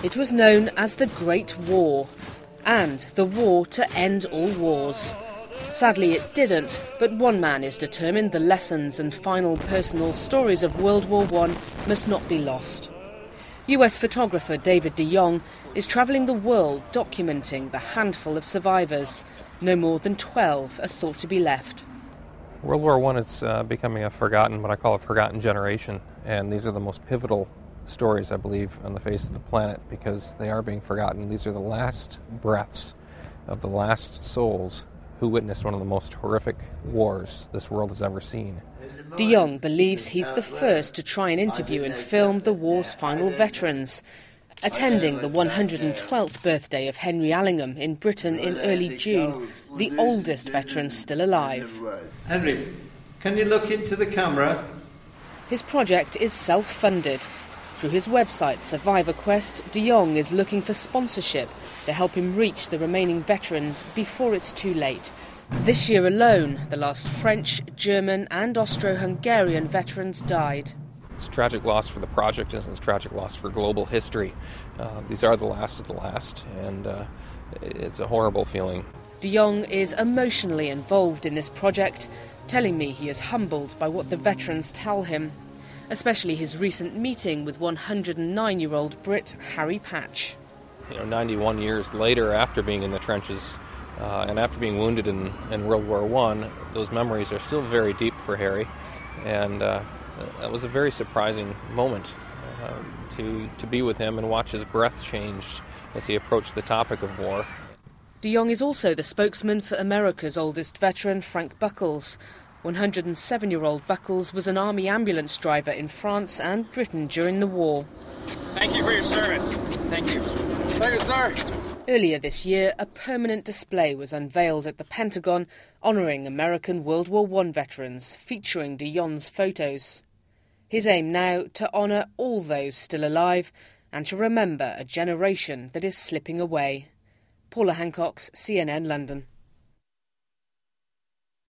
It was known as the Great War, and the war to end all wars. Sadly it didn't, but one man is determined the lessons and final personal stories of World War I must not be lost. US photographer David DeJonge is travelling the world documenting the handful of survivors. No more than 12 are thought to be left. World War I is becoming what I call a forgotten generation, and these are the most pivotal stories, I believe, on the face of the planet because they are being forgotten. These are the last breaths of the last souls who witnessed one of the most horrific wars this world has ever seen. DeJonge believes he's the first to try and interview and film the war's final veterans. Attending the 112th birthday of Henry Allingham in Britain in early June, the oldest veteran still alive. Henry, can you look into the camera? His project is self-funded. Through his website Survivor Quest, DeJonge is looking for sponsorship to help him reach the remaining veterans before it's too late. This year alone, the last French, German and Austro-Hungarian veterans died. It's a tragic loss for the project, and it's a tragic loss for global history. These are the last of the last, and it's a horrible feeling. DeJonge is emotionally involved in this project, telling me he is humbled by what the veterans tell him, especially his recent meeting with 109-year-old Brit Harry Patch. 91 years later, after being in the trenches and after being wounded in World War I, those memories are still very deep for Harry, and that was a very surprising moment to be with him and watch his breath change as he approached the topic of war. DeJonge is also the spokesman for America's oldest veteran, Frank Buckles. 107-year-old Buckles was an army ambulance driver in France and Britain during the war. Thank you for your service. Thank you. Thank you, sir. Earlier this year, a permanent display was unveiled at the Pentagon honouring American World War I veterans, featuring DeJonge's photos. His aim now to honour all those still alive and to remember a generation that is slipping away. Paula Hancocks, CNN, London.